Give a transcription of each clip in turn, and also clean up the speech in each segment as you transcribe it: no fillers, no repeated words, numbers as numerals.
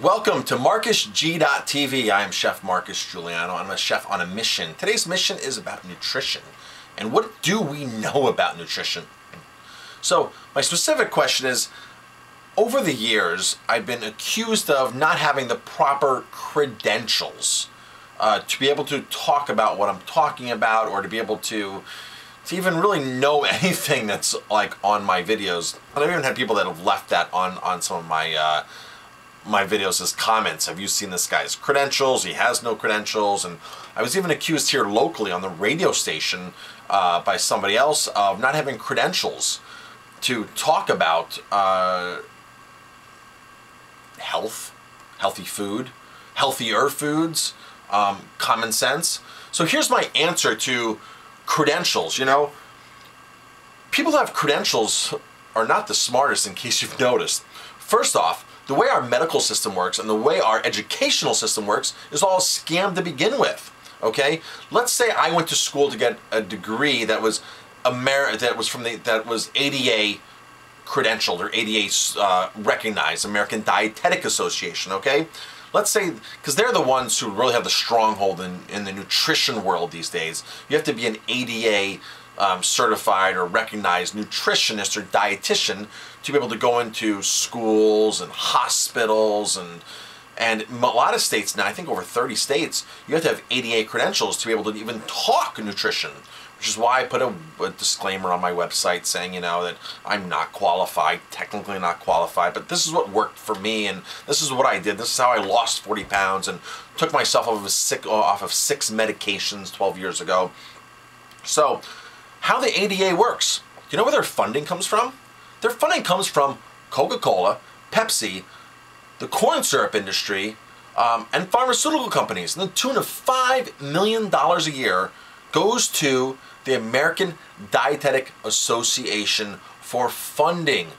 Welcome to MarcusG.TV. I am Chef Marcus Giuliano. I'm a chef on a mission. Today's mission is about nutrition. And what do we know about nutrition? So my specific question is, over the years, I've been accused of not having the proper credentials to be able to talk about what I'm talking about, or to be able to even really know anything that's like on my videos. And I've even had people that have left that on some of my videos as comments. Have you seen this guy's credentials? He has no credentials. And I was even accused here locally on the radio station by somebody else of not having credentials to talk about health, healthy food, healthier foods, common sense. So here's my answer to credentials. You know, people who have credentials are not the smartest, in case you've noticed. First off, the way our medical system works and the way our educational system works is all a scam to begin with. Okay, let's say I went to school to get a degree that was that was ADA credentialed, or ADA recognized, American Dietetic Association. Okay, let's say, because they're the ones who really have the stronghold in the nutrition world these days. You have to be an ADA certified or recognized nutritionist or dietitian to be able to go into schools and hospitals and a lot of states now, I think over 30 states, you have to have ADA credentials to be able to even talk nutrition, which is why I put a disclaimer on my website saying, you know, that I'm not qualified, technically not qualified, but this is what worked for me, and this is what I did. This is how I lost 40 pounds and took myself off of 6 medications 12 years ago. So how the ADA works, do you know where their funding comes from? Their funding comes from Coca-Cola, Pepsi, the corn syrup industry, and pharmaceutical companies. And the tune of $5 million a year goes to the American Dietetic Association for funding.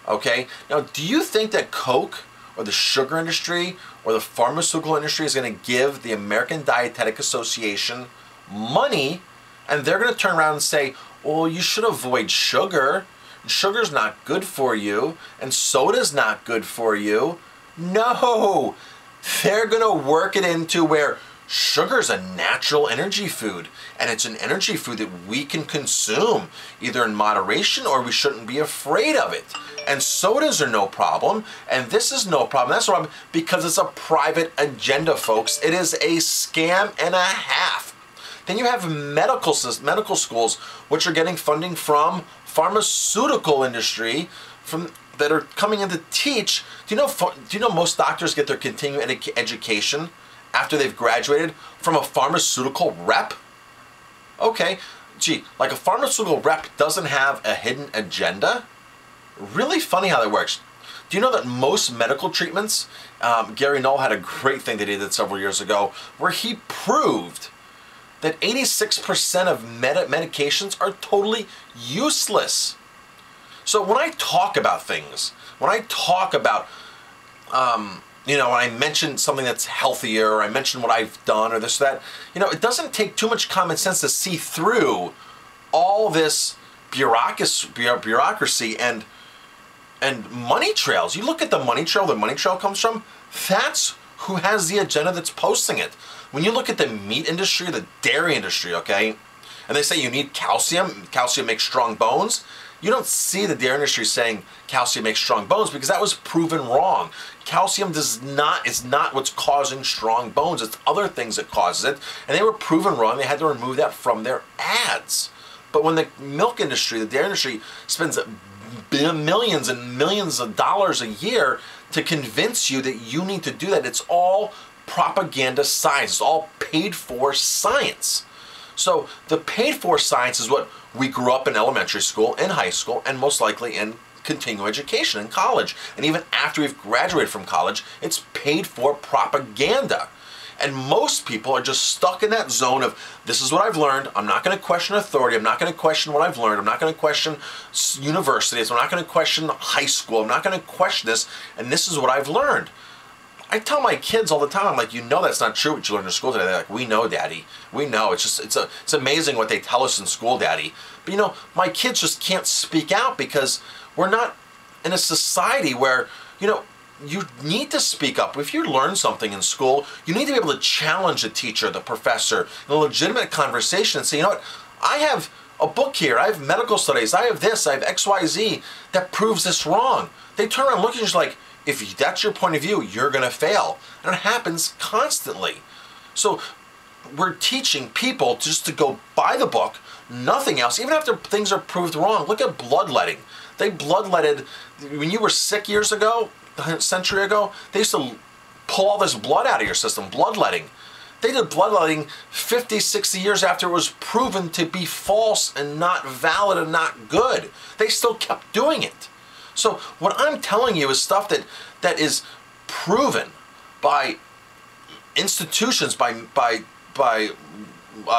Okay? Now, do you think that Coke or the sugar industry or the pharmaceutical industry is going to give the American Dietetic Association money, and they're going to turn around and say, well, you should avoid sugar. Sugar's not good for you, and soda's not good for you? No, they're going to work it into where sugar's a natural energy food, and it's an energy food that we can consume either in moderation, or we shouldn't be afraid of it. And sodas are no problem, and this is no problem. That's why, because it's a private agenda, folks. It is a scam and a half. Then you have medical schools, which are getting funding from pharmaceutical industry, that are coming in to teach. Do you know most doctors get their continuing education after they've graduated from a pharmaceutical rep? Okay, gee, like a pharmaceutical rep doesn't have a hidden agenda? Really funny how that works. Do you know that most medical treatments, Gary Null had a great thing that he did several years ago, where he proved that 86% of medications are totally useless. So when I talk about things, when I talk about, you know, when I mention something that's healthier, or I mention what I've done, or this or that, you know, it doesn't take too much common sense to see through all this bureaucracy and money trails. You look at the money trail comes from, that's who has the agenda that's posting it. When you look at the meat industry, the dairy industry, okay, and they say you need calcium makes strong bones, you don't see the dairy industry saying calcium makes strong bones, because that was proven wrong. Calcium is not what's causing strong bones. It's other things that causes it, and they were proven wrong. They had to remove that from their ads. But when the milk industry, the dairy industry, spends millions and millions of dollars a year to convince you that you need to do that, it's all propaganda science. It's all paid for science. So the paid for science is what we grew up in elementary school, in high school, and most likely in continuing education in college. And even after we've graduated from college, it's paid for propaganda. And most people are just stuck in that zone of, this is what I've learned. I'm not going to question authority. I'm not going to question what I've learned. I'm not going to question universities. I'm not going to question high school. I'm not going to question this. And this is what I've learned. I tell my kids all the time, I'm like, you know that's not true what you learned in school today. They're like, we know, Daddy. We know. It's amazing what they tell us in school, Daddy. But you know, my kids just can't speak out because we're not in a society where, you know, you need to speak up. If you learn something in school, you need to be able to challenge the teacher, the professor, in a legitimate conversation and say, you know what, I have a book here, I have medical studies, I have this, I have XYZ that proves this wrong. They turn around and look at you and like, if that's your point of view, you're going to fail. And it happens constantly. So we're teaching people just to go by the book, nothing else, even after things are proved wrong. Look at bloodletting. They bloodletted, when you were sick years ago, a century ago, they used to pull all this blood out of your system, bloodletting. They did bloodletting 50, 60 years after it was proven to be false and not valid and not good. They still kept doing it. So what I'm telling you is stuff that is proven by institutions, by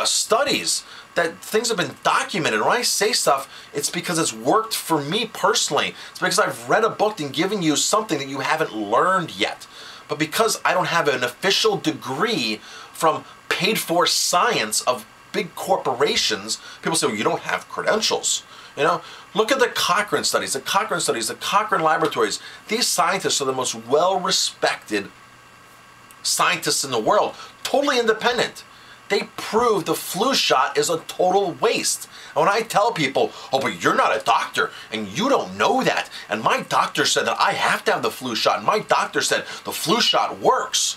studies, that things have been documented. When I say stuff, it's because it's worked for me personally. It's because I've read a book and given you something that you haven't learned yet. But because I don't have an official degree from paid-for science of big corporations, people say, well, you don't have credentials. You know, look at the Cochrane studies, the Cochrane laboratories. These scientists are the most well-respected scientists in the world, totally independent. They prove the flu shot is a total waste. And when I tell people, oh, but you're not a doctor and you don't know that, and my doctor said that I have to have the flu shot, and my doctor said the flu shot works.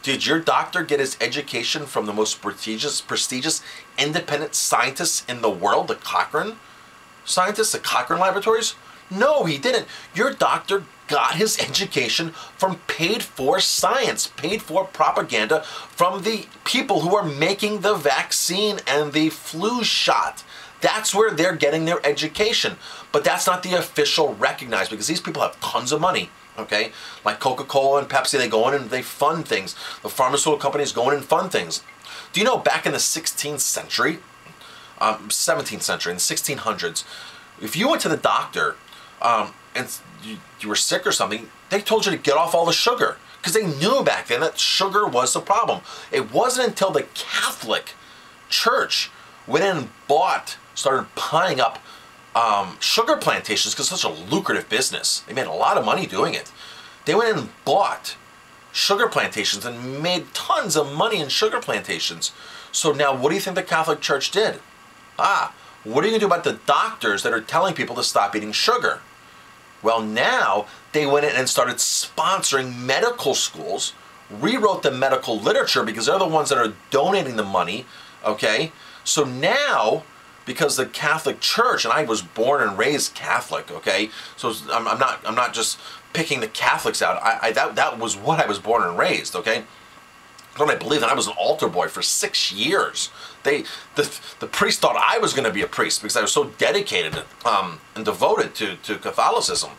Did your doctor get his education from the most prestigious independent scientists in the world, the Cochrane scientists, the Cochrane laboratories? No, he didn't. Your doctor got his education from paid-for science, paid-for propaganda from the people who are making the vaccine and the flu shot. That's where they're getting their education. But that's not the official recognized, because these people have tons of money, okay? Like Coca-Cola and Pepsi, they go in and they fund things. The pharmaceutical companies go in and fund things. Do you know back in the 16th century, 17th century, in the 1600s, if you went to the doctor and you were sick or something, they told you to get off all the sugar, because they knew back then that sugar was the problem. It wasn't until the Catholic Church went in and started buying up sugar plantations, because it's such a lucrative business. They made a lot of money doing it. They went in and bought sugar plantations and made tons of money in sugar plantations. So now what do you think the Catholic Church did? What are you going to do about the doctors that are telling people to stop eating sugar? Well, now they went in and started sponsoring medical schools, rewrote the medical literature, because they're the ones that are donating the money, okay? So now, because the Catholic Church, and I was born and raised Catholic, okay? So I'm not just picking the Catholics out. That was what I was born and raised, okay? Don't I believe that I was an altar boy for 6 years. The priest thought I was going to be a priest because I was so dedicated and devoted to Catholicism.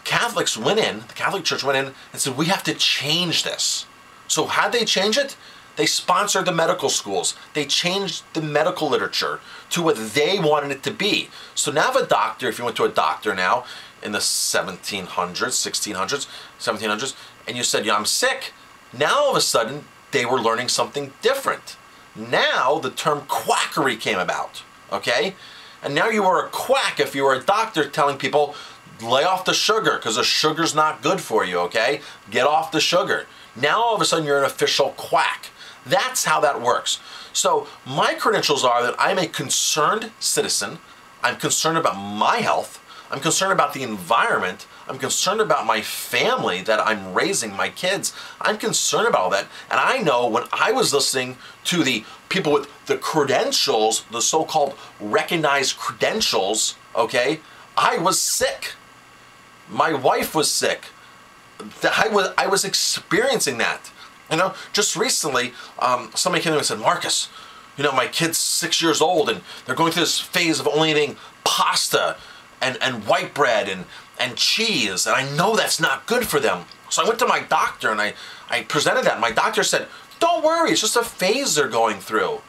Catholics went in, the Catholic Church went in and said, we have to change this. So how'd they change it? They sponsored the medical schools. They changed the medical literature to what they wanted it to be. So now if a doctor, if you went to a doctor now in the 1700s, 1600s, 1700s, and you said, yeah, I'm sick, now all of a sudden they were learning something different. Now the term quackery came about, okay? And now you were a quack if you were a doctor telling people, lay off the sugar because the sugar's not good for you, okay? Get off the sugar. Now all of a sudden you're an official quack. That's how that works. So my credentials are that I'm a concerned citizen. I'm concerned about my health. I'm concerned about the environment. I'm concerned about my family that I'm raising, my kids. I'm concerned about all that. And I know when I was listening to the people with the credentials, the so-called recognized credentials, okay, I was sick. My wife was sick. I was experiencing that. You know, just recently, somebody came to me and said, Marcus, you know, my kid's 6 years old and they're going through this phase of only eating pasta and white bread and cheese, and I know that's not good for them. So I went to my doctor and I presented that. My doctor said, don't worry, it's just a phase they're going through.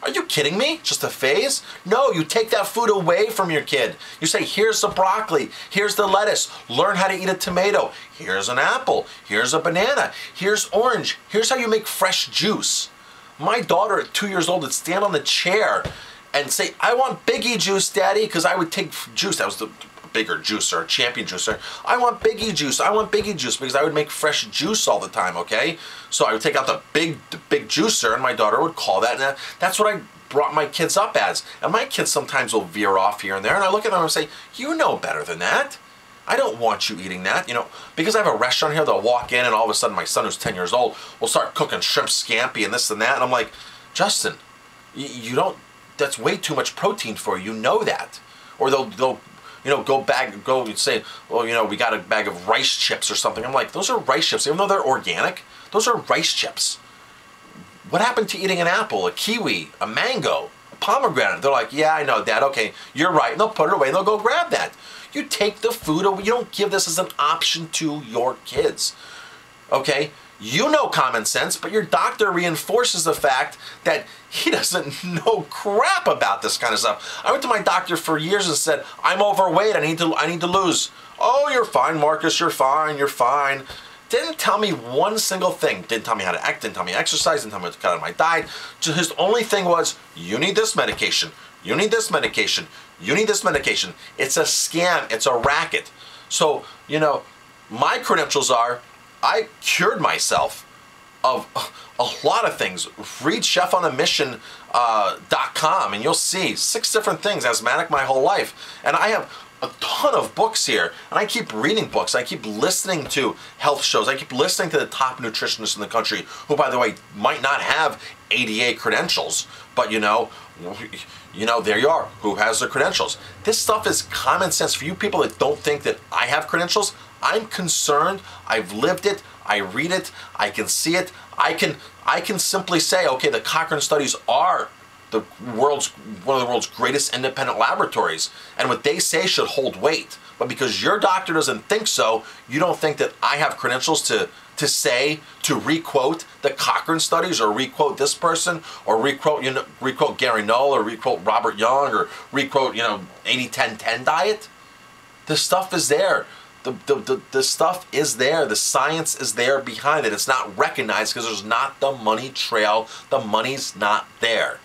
Are you kidding me? Just a phase? No, you take that food away from your kid. You say, here's the broccoli, here's the lettuce, learn how to eat a tomato, here's an apple, here's a banana, here's orange, here's how you make fresh juice. My daughter at 2 years old would stand on the chair and say, I want Biggie juice, Daddy, because I would take juice. That was the bigger juicer, a Champion juicer. I want Biggie juice. I want Biggie juice because I would make fresh juice all the time, okay? So I would take out the big juicer, and my daughter would call that, and that's what I brought my kids up as. And my kids sometimes will veer off here and there, and I look at them and say, you know better than that. I don't want you eating that, you know, because I have a restaurant here, they'll walk in and all of a sudden my son who's 10 years old will start cooking shrimp scampi and this and that, and I'm like, Justin, you don't, that's way too much protein for you, you know that. Or they'll you know, go and say, well, you know, we got a bag of rice chips or something. I'm like, those are rice chips, even though they're organic, those are rice chips. What happened to eating an apple, a kiwi, a mango, a pomegranate? They're like, yeah, I know, Dad, okay, you're right, and they'll put it away and they'll go grab that. You take the food away. You don't give this as an option to your kids, okay? You know common sense, but your doctor reinforces the fact that he doesn't know crap about this kind of stuff. I went to my doctor for years and said, I'm overweight, I need to lose. Oh, you're fine, Marcus, you're fine, you're fine. Didn't tell me one single thing. Didn't tell me how to act, didn't tell me exercise, didn't tell me what to cut out of my diet. Just his only thing was, you need this medication. You need this medication. You need this medication. It's a scam. It's a racket. So, you know, my credentials are, I cured myself of a lot of things. Read chefonamission.com and you'll see 6 different things, asthmatic my whole life. And I have a ton of books here. And I keep reading books. I keep listening to health shows. I keep listening to the top nutritionists in the country, who, by the way, might not have ADA credentials, but you know, there you are, who has the credentials. This stuff is common sense. For you people that don't think that I have credentials, I'm concerned. I've lived it. I read it. I can see it. I can simply say, okay, the Cochrane studies are one of the world's greatest independent laboratories, and what they say should hold weight. But because your doctor doesn't think so, you don't think that I have credentials to requote the Cochrane studies, or requote this person, or requote Gary Null, or requote Robert Young, or requote 80-10-10 diet. This stuff is there. The stuff is there. The science is there behind it. It's not recognized because there's not the money trail. The money's not there.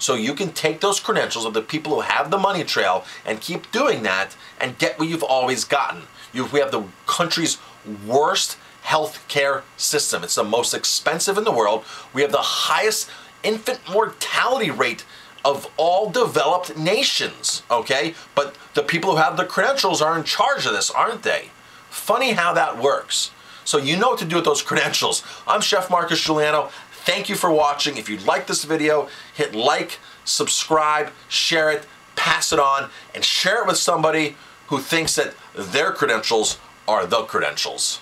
So you can take those credentials of the people who have the money trail and keep doing that and get what you've always gotten. We have the country's worst healthcare system. It's the most expensive in the world. We have the highest infant mortality rate of all developed nations, okay? But the people who have the credentials are in charge of this, aren't they? Funny how that works. So you know what to do with those credentials. I'm Chef Marcus Giuliano. Thank you for watching. If you like this video, hit like, subscribe, share it, pass it on, and share it with somebody who thinks that their credentials are the credentials.